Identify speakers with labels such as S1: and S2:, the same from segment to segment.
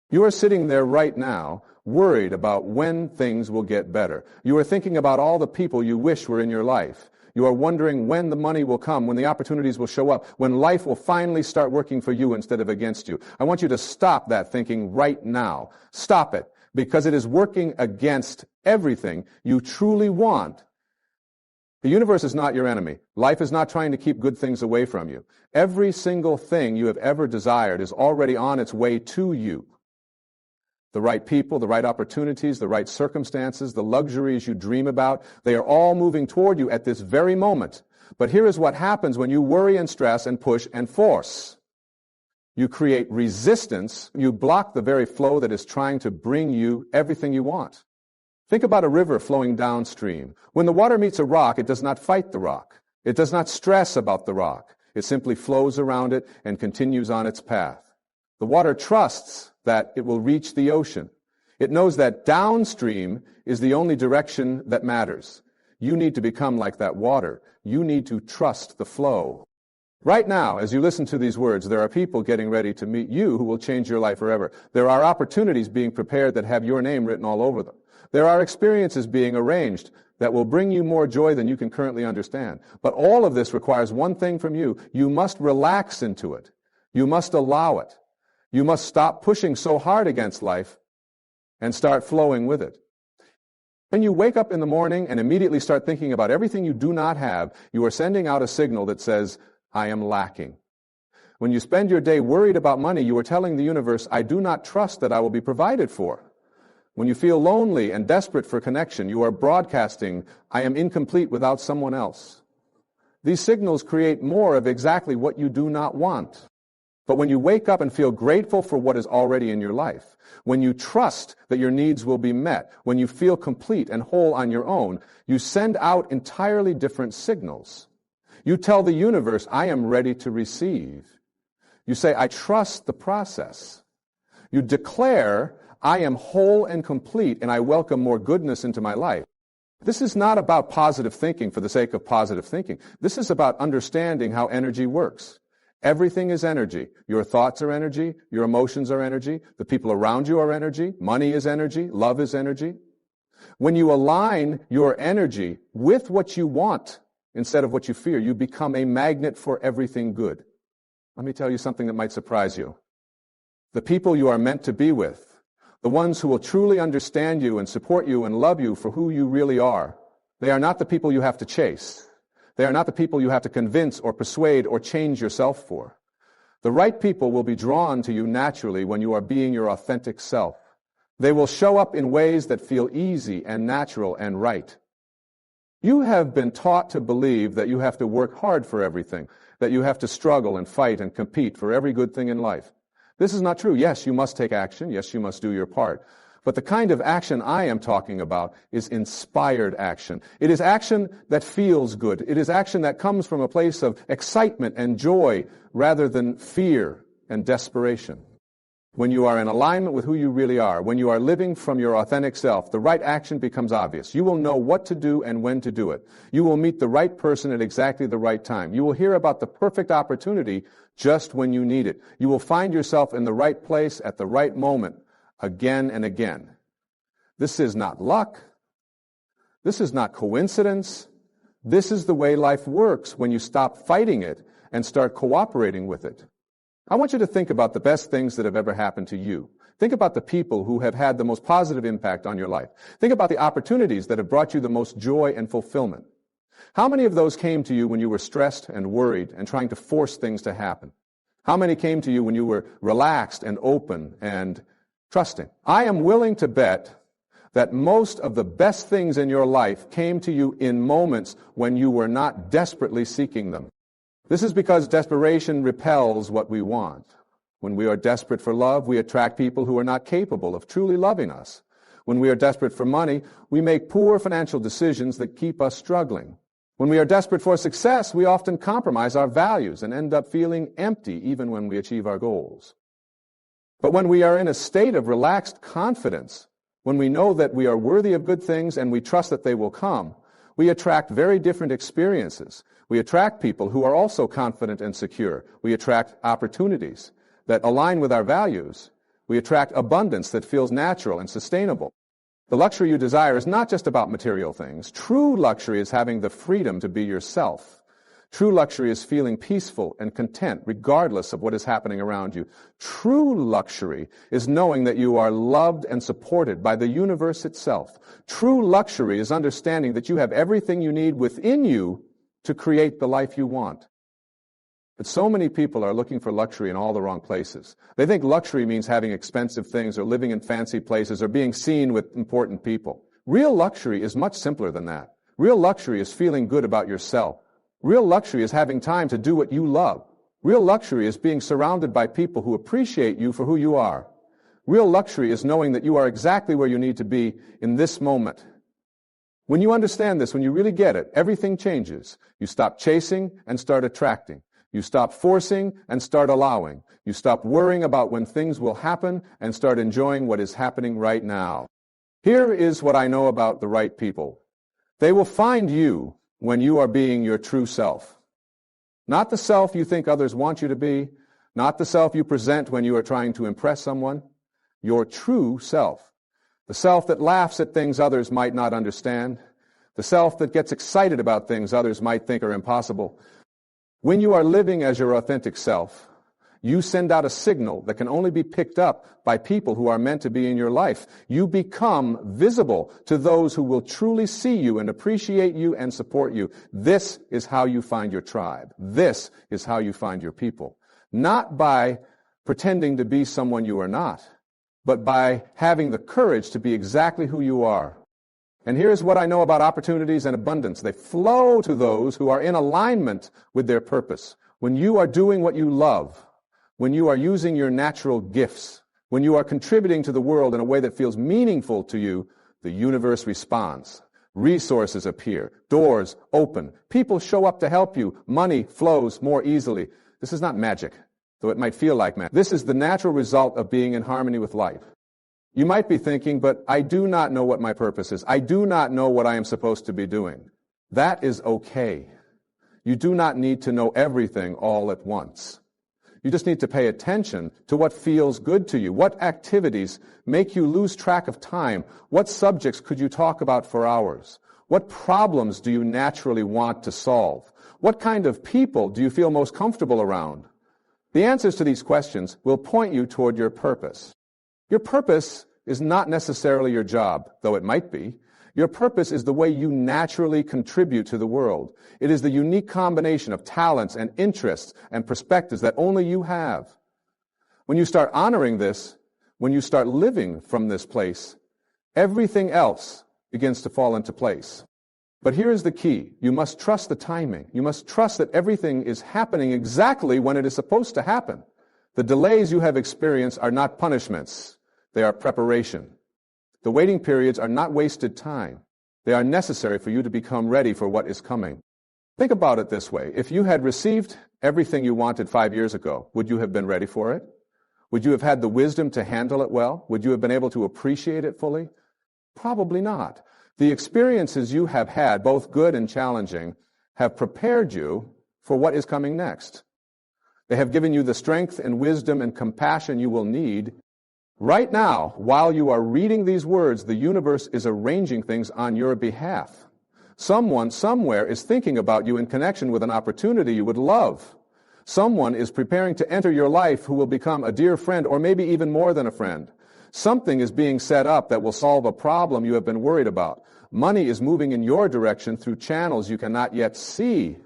S1: You are sitting there right now, worried about when things will get better. You are thinking about all the people you wish were in your life. You are wondering when the money will come, when the opportunities will show up, when life will finally start working for you instead of against you. I want you to stop that thinking right now. Stop it, because it is working against everything you truly want. The universe is not your enemy. Life is not trying to keep good things away from you. Every single thing you have ever desired is already on its way to you. The right people, the right opportunities, the right circumstances, the luxuries you dream about, they are all moving toward you at this very moment. But here is what happens when you worry and stress and push and force. You create resistance. You block the very flow that is trying to bring you everything you want. Think about a river flowing downstream. When the water meets a rock, it does not fight the rock. It does not stress about the rock. It simply flows around it and continues on its path. The water trusts that it will reach the ocean. It knows that downstream is the only direction that matters. You need to become like that water. You need to trust the flow. Right now, as you listen to these words, there are people getting ready to meet you who will change your life forever. There are opportunities being prepared that have your name written all over them. There are experiences being arranged that will bring you more joy than you can currently understand. But all of this requires one thing from you. You must relax into it. You must allow it. You must stop pushing so hard against life and start flowing with it. When you wake up in the morning and immediately start thinking about everything you do not have, you are sending out a signal that says, I am lacking. When you spend your day worried about money, you are telling the universe, I do not trust that I will be provided for. When you feel lonely and desperate for connection, you are broadcasting, I am incomplete without someone else. These signals create more of exactly what you do not want. But when you wake up and feel grateful for what is already in your life, when you trust that your needs will be met, when you feel complete and whole on your own, you send out entirely different signals. You tell the universe, I am ready to receive. You say, I trust the process. You declare, I am whole and complete, and I welcome more goodness into my life. This is not about positive thinking for the sake of positive thinking. This is about understanding how energy works. Everything is energy. Your thoughts are energy. Your emotions are energy. The people around you are energy. Money is energy. Love is energy. When you align your energy with what you want instead of what you fear, you become a magnet for everything good. Let me tell you something that might surprise you. The people you are meant to be with, the ones who will truly understand you and support you and love you for who you really are, they are not the people you have to chase. They are not the people you have to convince or persuade or change yourself for. The right people will be drawn to you naturally when you are being your authentic self. They will show up in ways that feel easy and natural and right. You have been taught to believe that you have to work hard for everything, that you have to struggle and fight and compete for every good thing in life. This is not true. Yes, you must take action. Yes, you must do your part. But the kind of action I am talking about is inspired action. It is action that feels good. It is action that comes from a place of excitement and joy rather than fear and desperation. When you are in alignment with who you really are, when you are living from your authentic self, the right action becomes obvious. You will know what to do and when to do it. You will meet the right person at exactly the right time. You will hear about the perfect opportunity just when you need it. You will find yourself in the right place at the right moment again and again. This is not luck. This is not coincidence. This is the way life works when you stop fighting it and start cooperating with it. I want you to think about the best things that have ever happened to you. Think about the people who have had the most positive impact on your life. Think about the opportunities that have brought you the most joy and fulfillment. How many of those came to you when you were stressed and worried and trying to force things to happen? How many came to you when you were relaxed and open and trusting? I am willing to bet that most of the best things in your life came to you in moments when you were not desperately seeking them. This is because desperation repels what we want. When we are desperate for love, we attract people who are not capable of truly loving us. When we are desperate for money, we make poor financial decisions that keep us struggling. When we are desperate for success, we often compromise our values and end up feeling empty even when we achieve our goals. But when we are in a state of relaxed confidence, when we know that we are worthy of good things and we trust that they will come, we attract very different experiences. We attract people who are also confident and secure. We attract opportunities that align with our values. We attract abundance that feels natural and sustainable. The luxury you desire is not just about material things. True luxury is having the freedom to be yourself. True luxury is feeling peaceful and content regardless of what is happening around you. True luxury is knowing that you are loved and supported by the universe itself. True luxury is understanding that you have everything you need within you to create the life you want. But so many people are looking for luxury in all the wrong places. They think luxury means having expensive things or living in fancy places or being seen with important people. Real luxury is much simpler than that. Real luxury is feeling good about yourself. Real luxury is having time to do what you love. Real luxury is being surrounded by people who appreciate you for who you are. Real luxury is knowing that you are exactly where you need to be in this moment. When you understand this, when you really get it, everything changes. You stop chasing and start attracting. You stop forcing and start allowing. You stop worrying about when things will happen and start enjoying what is happening right now. Here is what I know about the right people. They will find you when you are being your true self. Not the self you think others want you to be, not the self you present when you are trying to impress someone. Your true self. The self that laughs at things others might not understand. The self that gets excited about things others might think are impossible. When you are living as your authentic self, you send out a signal that can only be picked up by people who are meant to be in your life. You become visible to those who will truly see you and appreciate you and support you. This is how you find your tribe. This is how you find your people. Not by pretending to be someone you are not, but by having the courage to be exactly who you are. And here's what I know about opportunities and abundance. They flow to those who are in alignment with their purpose. When you are doing what you love, when you are using your natural gifts, when you are contributing to the world in a way that feels meaningful to you, the universe responds. Resources appear. Doors open. People show up to help you. Money flows more easily. This is not magic, though it might feel like magic. This is the natural result of being in harmony with life. You might be thinking, but I do not know what my purpose is. I do not know what I am supposed to be doing. That is okay. You do not need to know everything all at once. You just need to pay attention to what feels good to you. What activities make you lose track of time? What subjects could you talk about for hours? What problems do you naturally want to solve? What kind of people do you feel most comfortable around? The answers to these questions will point you toward your purpose. Your purpose is not necessarily your job, though it might be. Your purpose is the way you naturally contribute to the world. It is the unique combination of talents and interests and perspectives that only you have. When you start honoring this, when you start living from this place, everything else begins to fall into place. But here is the key. You must trust the timing. You must trust that everything is happening exactly when it is supposed to happen. The delays you have experienced are not punishments. They are preparation. The waiting periods are not wasted time. They are necessary for you to become ready for what is coming. Think about it this way. If you had received everything you wanted 5 years ago, would you have been ready for it? Would you have had the wisdom to handle it well? Would you have been able to appreciate it fully? Probably not. The experiences you have had, both good and challenging, have prepared you for what is coming next. They have given you the strength and wisdom and compassion you will need. Right now, while you are reading these words, the universe is arranging things on your behalf. Someone somewhere is thinking about you in connection with an opportunity you would love. Someone is preparing to enter your life who will become a dear friend or maybe even more than a friend. Something is being set up that will solve a problem you have been worried about. Money is moving in your direction through channels you cannot yet see.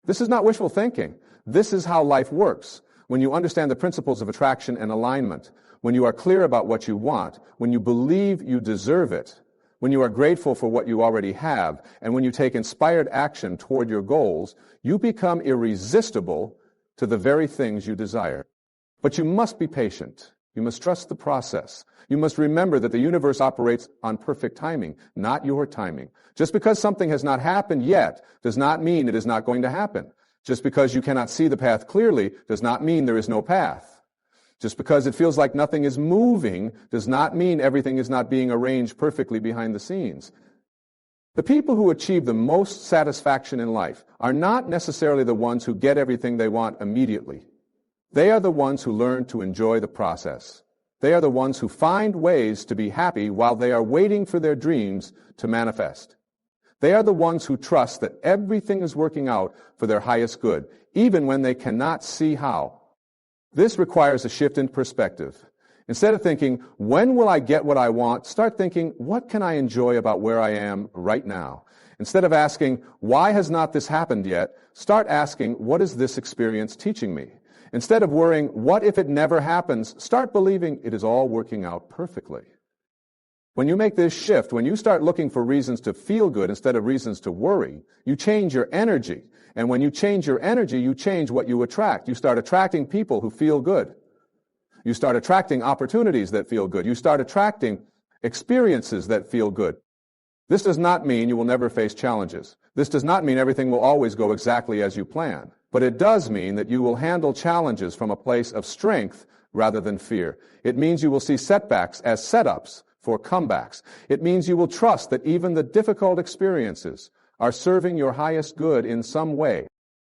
S1: This is not wishful thinking. This is how life works. When you understand the principles of attraction and alignment, when you are clear about what you want, when you believe you deserve it, when you are grateful for what you already have, and when you take inspired action toward your goals, you become irresistible to the very things you desire. But you must be patient. You must trust the process. You must remember that the universe operates on perfect timing, not your timing. Just because something has not happened yet does not mean it is not going to happen. Just because you cannot see the path clearly does not mean there is no path. Just because it feels like nothing is moving does not mean everything is not being arranged perfectly behind the scenes. The people who achieve the most satisfaction in life are not necessarily the ones who get everything they want immediately. They are the ones who learn to enjoy the process. They are the ones who find ways to be happy while they are waiting for their dreams to manifest. They are the ones who trust that everything is working out for their highest good, even when they cannot see how. This requires a shift in perspective. Instead of thinking, when will I get what I want, start thinking, what can I enjoy about where I am right now? Instead of asking, why has not this happened yet, start asking, what is this experience teaching me? Instead of worrying, what if it never happens, start believing it is all working out perfectly. When you make this shift, when you start looking for reasons to feel good instead of reasons to worry, you change your energy. And when you change your energy, you change what you attract. You start attracting people who feel good. You start attracting opportunities that feel good. You start attracting experiences that feel good. This does not mean you will never face challenges. This does not mean everything will always go exactly as you plan. But it does mean that you will handle challenges from a place of strength rather than fear. It means you will see setbacks as setups for comebacks. It means you will trust that even the difficult experiences are serving your highest good in some way.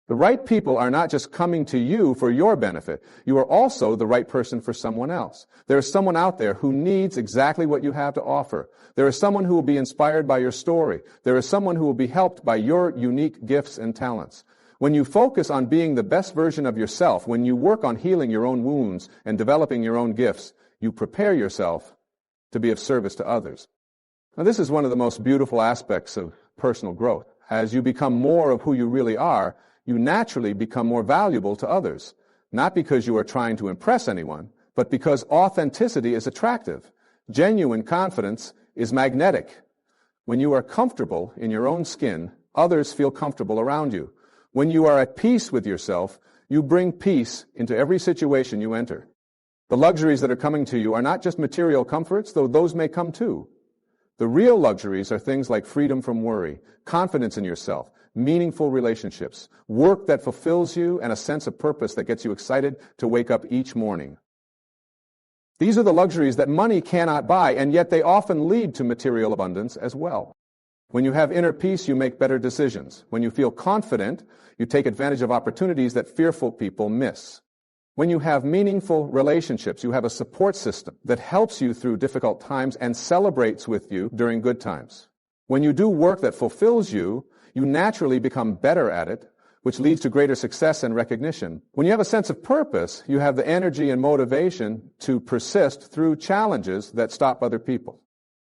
S1: The right people are not just coming to you for your benefit. You are also the right person for someone else. There is someone out there who needs exactly what you have to offer. There is someone who will be inspired by your story. There is someone who will be helped by your unique gifts and talents. When you focus on being the best version of yourself, when you work on healing your own wounds and developing your own gifts, you prepare yourself to be of service to others. Now, this is one of the most beautiful aspects of personal growth. As you become more of who you really are, you naturally become more valuable to others, not because you are trying to impress anyone, but because authenticity is attractive. Genuine confidence is magnetic. When you are comfortable in your own skin, others feel comfortable around you. When you are at peace with yourself, you bring peace into every situation you enter. The luxuries that are coming to you are not just material comforts, though those may come too. The real luxuries are things like freedom from worry, confidence in yourself, meaningful relationships, work that fulfills you, and a sense of purpose that gets you excited to wake up each morning. These are the luxuries that money cannot buy, and yet they often lead to material abundance as well. When you have inner peace, you make better decisions. When you feel confident, you take advantage of opportunities that fearful people miss. When you have meaningful relationships, you have a support system that helps you through difficult times and celebrates with you during good times. When you do work that fulfills you, you naturally become better at it, which leads to greater success and recognition. When you have a sense of purpose, you have the energy and motivation to persist through challenges that stop other people.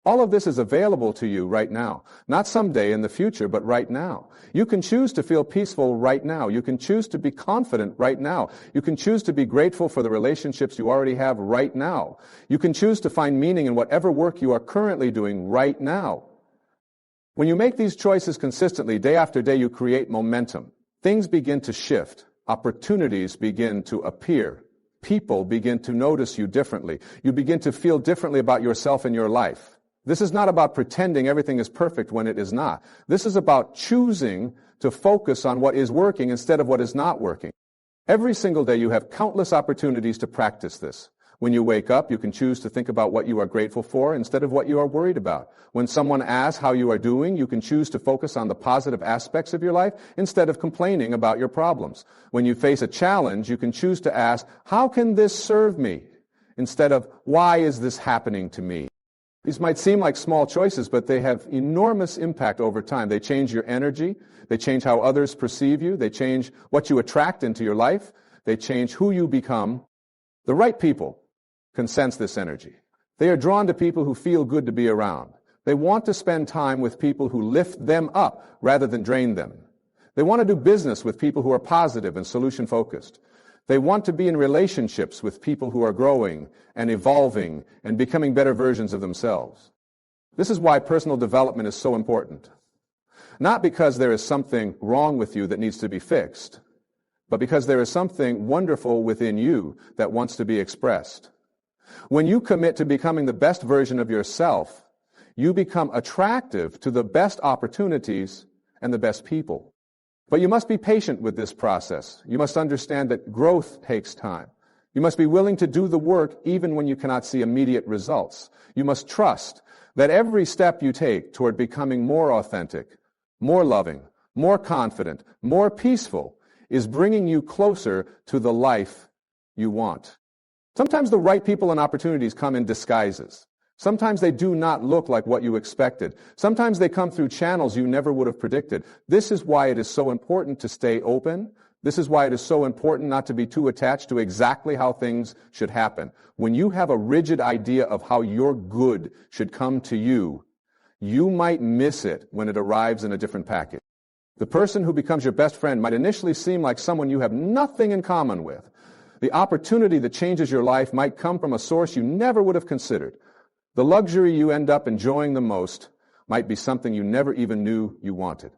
S1: All of this is available to you right now. Not someday in the future, but right now. You can choose to feel peaceful right now. You can choose to be confident right now. You can choose to be grateful for the relationships you already have right now. You can choose to find meaning in whatever work you are currently doing right now. When you make these choices consistently, day after day, you create momentum. Things begin to shift. Opportunities begin to appear. People begin to notice you differently. You begin to feel differently about yourself and your life. This is not about pretending everything is perfect when it is not. This is about choosing to focus on what is working instead of what is not working. Every single day you have countless opportunities to practice this. When you wake up, you can choose to think about what you are grateful for instead of what you are worried about. When someone asks how you are doing, you can choose to focus on the positive aspects of your life instead of complaining about your problems. When you face a challenge, you can choose to ask, how can this serve me? Instead of, why is this happening to me? These might seem like small choices, but they have enormous impact over time. They change your energy. They change how others perceive you. They change what you attract into your life. They change who you become. The right people can sense this energy. They are drawn to people who feel good to be around. They want to spend time with people who lift them up rather than drain them. They want to do business with people who are positive and solution-focused. They want to be in relationships with people who are growing and evolving and becoming better versions of themselves. This is why personal development is so important. Not because there is something wrong with you that needs to be fixed, but because there is something wonderful within you that wants to be expressed. When you commit to becoming the best version of yourself, you become attractive to the best opportunities and the best people. But you must be patient with this process. You must understand that growth takes time. You must be willing to do the work even when you cannot see immediate results. You must trust that every step you take toward becoming more authentic, more loving, more confident, more peaceful is bringing you closer to the life you want. Sometimes the right people and opportunities come in disguises. Sometimes they do not look like what you expected. Sometimes they come through channels you never would have predicted. This is why it is so important to stay open. This is why it is so important not to be too attached to exactly how things should happen. When you have a rigid idea of how your good should come to you, you might miss it when it arrives in a different package. The person who becomes your best friend might initially seem like someone you have nothing in common with. The opportunity that changes your life might come from a source you never would have considered. The luxury you end up enjoying the most might be something you never even knew you wanted.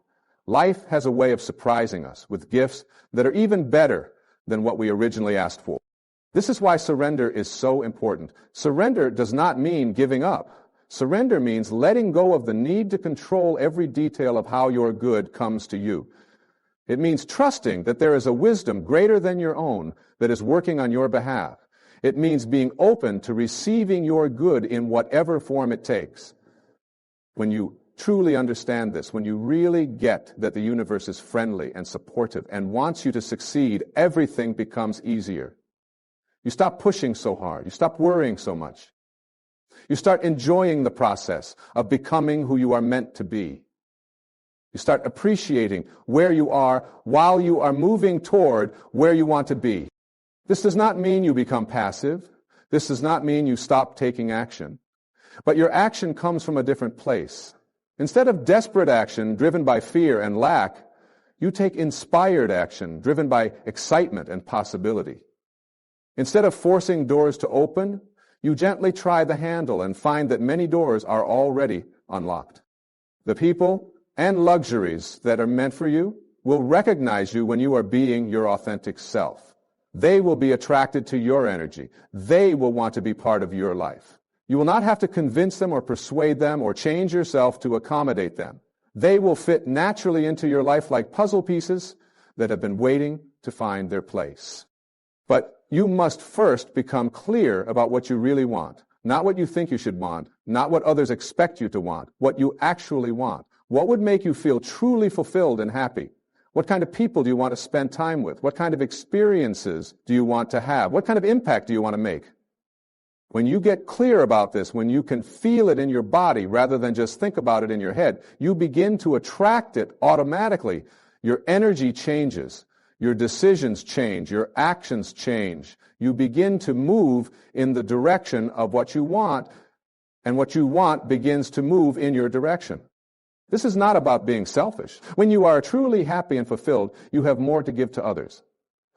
S1: Life has a way of surprising us with gifts that are even better than what we originally asked for. This is why surrender is so important. Surrender does not mean giving up. Surrender means letting go of the need to control every detail of how your good comes to you. It means trusting that there is a wisdom greater than your own that is working on your behalf. It means being open to receiving your good in whatever form it takes. When you truly understand this, when you really get that the universe is friendly and supportive and wants you to succeed, everything becomes easier. You stop pushing so hard. You stop worrying so much. You start enjoying the process of becoming who you are meant to be. You start appreciating where you are while you are moving toward where you want to be. This does not mean you become passive. This does not mean you stop taking action. But your action comes from a different place. Instead of desperate action driven by fear and lack, you take inspired action driven by excitement and possibility. Instead of forcing doors to open, you gently try the handle and find that many doors are already unlocked. The people and luxuries that are meant for you will recognize you when you are being your authentic self. They will be attracted to your energy. They will want to be part of your life. You will not have to convince them or persuade them or change yourself to accommodate them. They will fit naturally into your life like puzzle pieces that have been waiting to find their place. But you must first become clear about what you really want, not what you think you should want, not what others expect you to want, what you actually want. What would make you feel truly fulfilled and happy? What kind of people do you want to spend time with? What kind of experiences do you want to have? What kind of impact do you want to make? When you get clear about this, when you can feel it in your body rather than just think about it in your head, you begin to attract it automatically. Your energy changes. Your decisions change. Your actions change. You begin to move in the direction of what you want, and what you want begins to move in your direction. This is not about being selfish. When you are truly happy and fulfilled, you have more to give to others.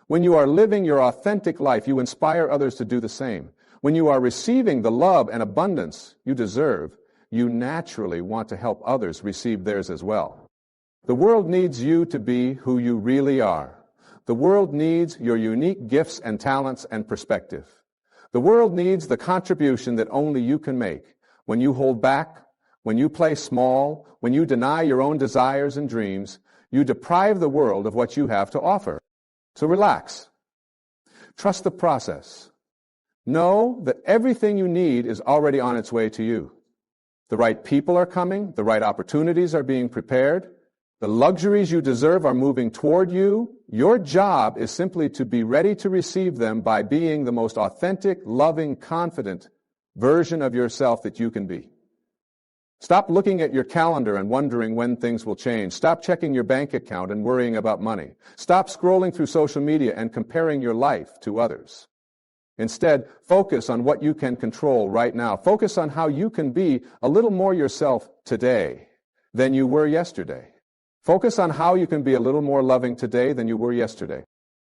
S1: When you are living your authentic life, you inspire others to do the same. When you are receiving the love and abundance you deserve, you naturally want to help others receive theirs as well. The world needs you to be who you really are. The world needs your unique gifts and talents and perspective. The world needs the contribution that only you can make. When you hold back, when you play small, when you deny your own desires and dreams, you deprive the world of what you have to offer. So relax. Trust the process. Know that everything you need is already on its way to you. The right people are coming. The right opportunities are being prepared. The luxuries you deserve are moving toward you. Your job is simply to be ready to receive them by being the most authentic, loving, confident version of yourself that you can be. Stop looking at your calendar and wondering when things will change. Stop checking your bank account and worrying about money. Stop scrolling through social media and comparing your life to others. Instead, focus on what you can control right now. Focus on how you can be a little more yourself today than you were yesterday. Focus on how you can be a little more loving today than you were yesterday.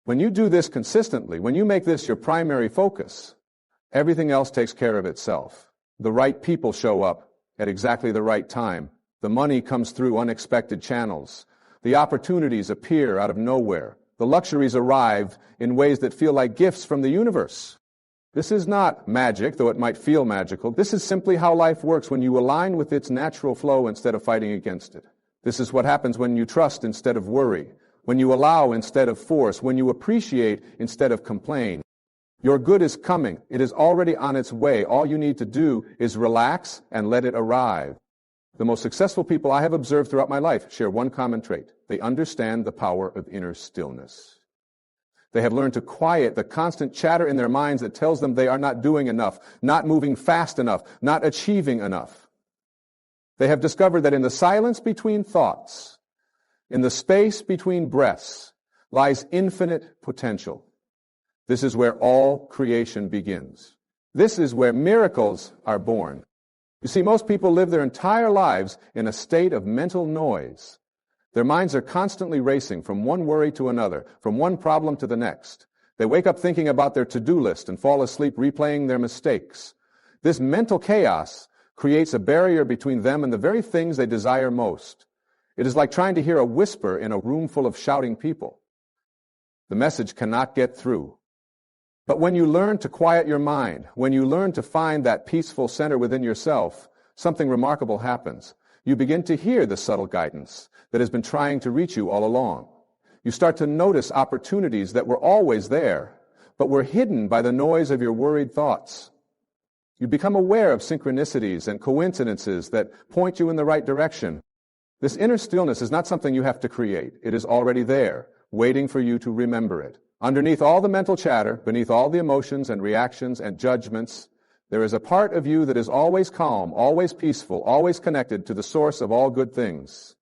S1: When you do this consistently, when you make this your primary focus, everything else takes care of itself. The right people show up at exactly the right time. The money comes through unexpected channels. The opportunities appear out of nowhere. The luxuries arrive in ways that feel like gifts from the universe. This is not magic, though it might feel magical. This is simply how life works when you align with its natural flow instead of fighting against it. This is what happens when you trust instead of worry, when you allow instead of force, when you appreciate instead of complain. Your good is coming. It is already on its way. All you need to do is relax and let it arrive. The most successful people I have observed throughout my life share one common trait. They understand the power of inner stillness. They have learned to quiet the constant chatter in their minds that tells them they are not doing enough, not moving fast enough, not achieving enough. They have discovered that in the silence between thoughts, in the space between breaths, lies infinite potential. This is where all creation begins. This is where miracles are born. You see, most people live their entire lives in a state of mental noise. Their minds are constantly racing from one worry to another, from one problem to the next. They wake up thinking about their to-do list and fall asleep replaying their mistakes. This mental chaos creates a barrier between them and the very things they desire most. It is like trying to hear a whisper in a room full of shouting people. The message cannot get through. But when you learn to quiet your mind, when you learn to find that peaceful center within yourself, something remarkable happens. You begin to hear the subtle guidance that has been trying to reach you all along. You start to notice opportunities that were always there, but were hidden by the noise of your worried thoughts. You become aware of synchronicities and coincidences that point you in the right direction. This inner stillness is not something you have to create. It is already there, waiting for you to remember it. Underneath all the mental chatter, beneath all the emotions and reactions and judgments, there is a part of you that is always calm, always peaceful, always connected to the source of all good things.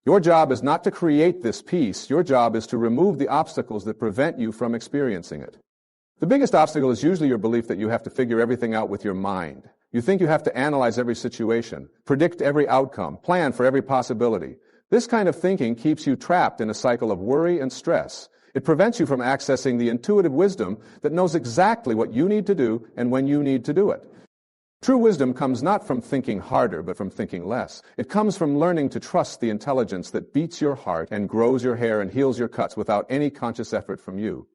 S1: Your job is not to create this peace. Your job is to remove the obstacles that prevent you from experiencing it. The biggest obstacle is usually your belief that you have to figure everything out with your mind. You think you have to analyze every situation, predict every outcome, plan for every possibility. This kind of thinking keeps you trapped in a cycle of worry and stress. It prevents you from accessing the intuitive wisdom that knows exactly what you need to do and when you need to do it. True wisdom comes not from thinking harder, but from thinking less. It comes from learning to trust the intelligence that beats your heart and grows your hair and heals your cuts without any conscious effort from you.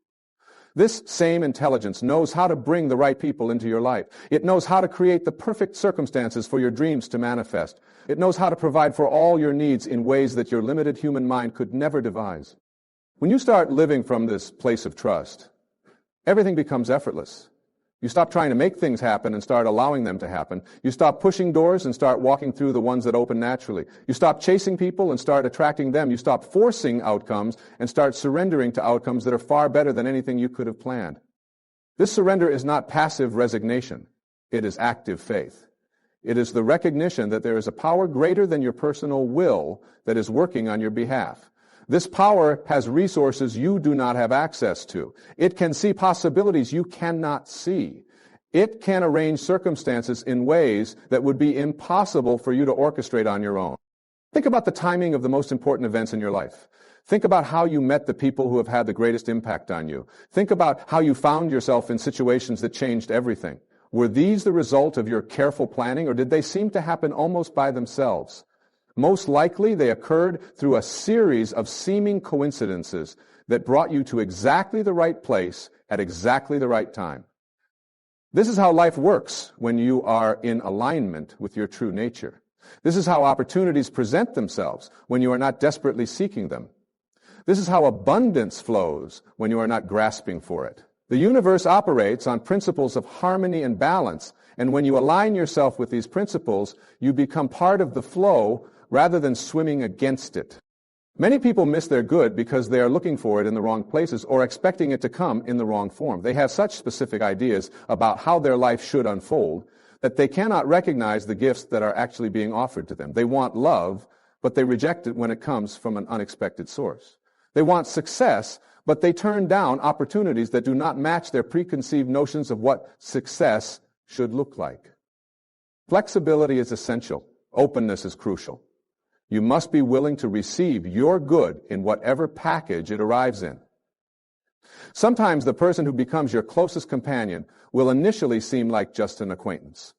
S1: This same intelligence knows how to bring the right people into your life. It knows how to create the perfect circumstances for your dreams to manifest. It knows how to provide for all your needs in ways that your limited human mind could never devise. When you start living from this place of trust, everything becomes effortless. You stop trying to make things happen and start allowing them to happen. You stop pushing doors and start walking through the ones that open naturally. You stop chasing people and start attracting them. You stop forcing outcomes and start surrendering to outcomes that are far better than anything you could have planned. This surrender is not passive resignation. It is active faith. It is the recognition that there is a power greater than your personal will that is working on your behalf. This power has resources you do not have access to. It can see possibilities you cannot see. It can arrange circumstances in ways that would be impossible for you to orchestrate on your own. Think about the timing of the most important events in your life. Think about how you met the people who have had the greatest impact on you. Think about how you found yourself in situations that changed everything. Were these the result of your careful planning, or did they seem to happen almost by themselves? Most likely, they occurred through a series of seeming coincidences that brought you to exactly the right place at exactly the right time. This is how life works when you are in alignment with your true nature. This is how opportunities present themselves when you are not desperately seeking them. This is how abundance flows when you are not grasping for it. The universe operates on principles of harmony and balance, and when you align yourself with these principles, you become part of the flow rather than swimming against it. Many people miss their good because they are looking for it in the wrong places or expecting it to come in the wrong form. They have such specific ideas about how their life should unfold that they cannot recognize the gifts that are actually being offered to them. They want love, but they reject it when it comes from an unexpected source. They want success, but they turn down opportunities that do not match their preconceived notions of what success should look like. Flexibility is essential. Openness is crucial. You must be willing to receive your good in whatever package it arrives in. Sometimes the person who becomes your closest companion will initially seem like just an acquaintance.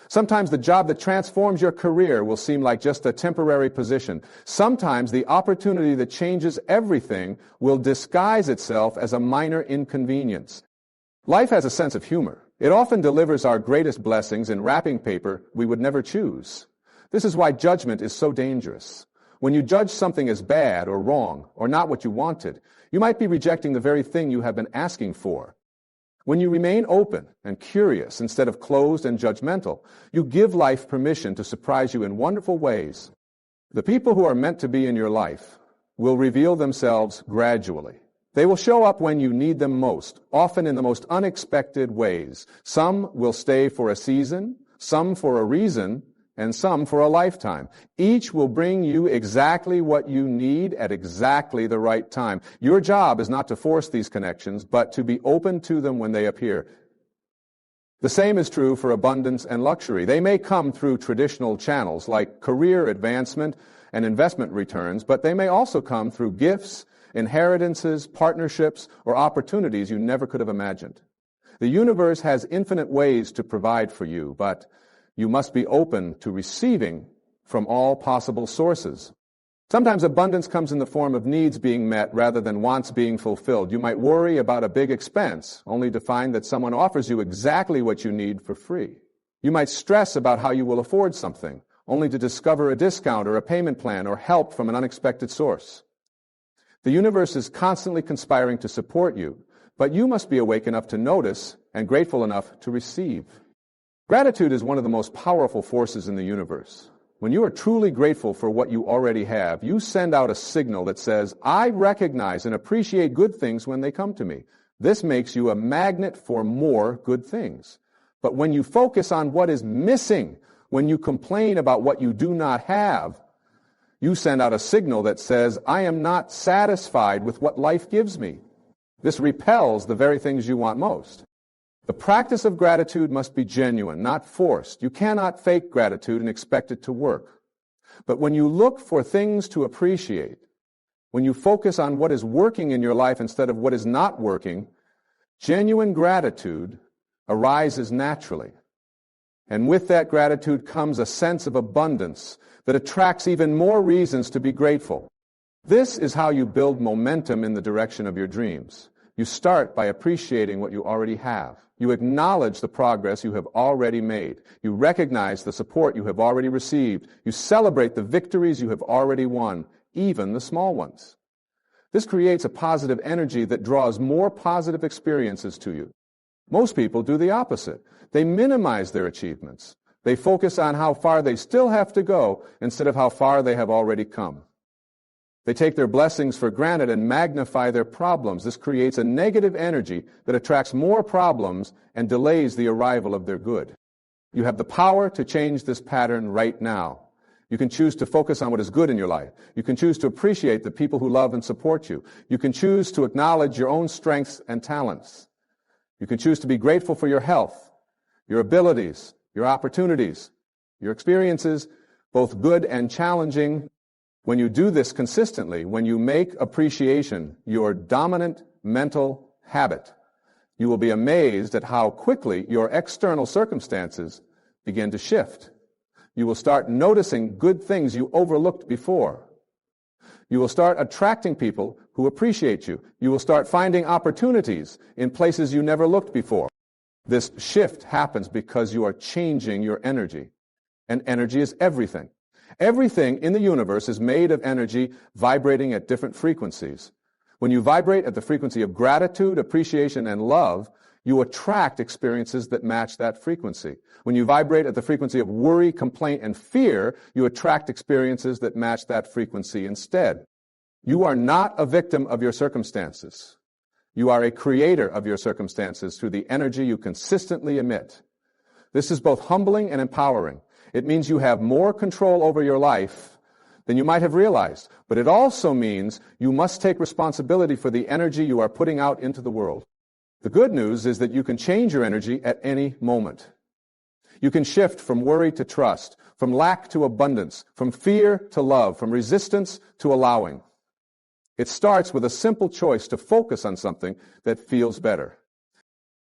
S1: Sometimes the job that transforms your career will seem like just a temporary position. Sometimes the opportunity that changes everything will disguise itself as a minor inconvenience. Life has a sense of humor. It often delivers our greatest blessings in wrapping paper we would never choose. This is why judgment is so dangerous. When you judge something as bad or wrong or not what you wanted, you might be rejecting the very thing you have been asking for. When you remain open and curious instead of closed and judgmental, you give life permission to surprise you in wonderful ways. The people who are meant to be in your life will reveal themselves gradually. They will show up when you need them most, often in the most unexpected ways. Some will stay for a season, some for a reason, and some for a lifetime. Each will bring you exactly what you need at exactly the right time. Your job is not to force these connections, but to be open to them when they appear. The same is true for abundance and luxury. They may come through traditional channels like career advancement and investment returns, but they may also come through gifts, inheritances, partnerships, or opportunities you never could have imagined. The universe has infinite ways to provide for you, but you must be open to receiving from all possible sources. Sometimes abundance comes in the form of needs being met rather than wants being fulfilled. You might worry about a big expense, only to find that someone offers you exactly what you need for free. You might stress about how you will afford something, only to discover a discount or a payment plan or help from an unexpected source. The universe is constantly conspiring to support you, but you must be awake enough to notice and grateful enough to receive. Gratitude is one of the most powerful forces in the universe. When you are truly grateful for what you already have, you send out a signal that says, I recognize and appreciate good things when they come to me. This makes you a magnet for more good things. But when you focus on what is missing, when you complain about what you do not have, you send out a signal that says, I am not satisfied with what life gives me. This repels the very things you want most. The practice of gratitude must be genuine, not forced. You cannot fake gratitude and expect it to work. But when you look for things to appreciate, when you focus on what is working in your life instead of what is not working, genuine gratitude arises naturally. And with that gratitude comes a sense of abundance that attracts even more reasons to be grateful. This is how you build momentum in the direction of your dreams. You start by appreciating what you already have. You acknowledge the progress you have already made. You recognize the support you have already received. You celebrate the victories you have already won, even the small ones. This creates a positive energy that draws more positive experiences to you. Most people do the opposite. They minimize their achievements. They focus on how far they still have to go instead of how far they have already come. They take their blessings for granted and magnify their problems. This creates a negative energy that attracts more problems and delays the arrival of their good. You have the power to change this pattern right now. You can choose to focus on what is good in your life. You can choose to appreciate the people who love and support you. You can choose to acknowledge your own strengths and talents. You can choose to be grateful for your health, your abilities, your opportunities, your experiences, both good and challenging. When you do this consistently, when you make appreciation your dominant mental habit, you will be amazed at how quickly your external circumstances begin to shift. You will start noticing good things you overlooked before. You will start attracting people who appreciate you. You will start finding opportunities in places you never looked before. This shift happens because you are changing your energy. And energy is everything. Everything in the universe is made of energy vibrating at different frequencies. When you vibrate at the frequency of gratitude, appreciation, and love, you attract experiences that match that frequency. When you vibrate at the frequency of worry, complaint, and fear, you attract experiences that match that frequency instead. You are not a victim of your circumstances. You are a creator of your circumstances through the energy you consistently emit. This is both humbling and empowering. It means you have more control over your life than you might have realized. But it also means you must take responsibility for the energy you are putting out into the world. The good news is that you can change your energy at any moment. You can shift from worry to trust, from lack to abundance, from fear to love, from resistance to allowing. It starts with a simple choice to focus on something that feels better.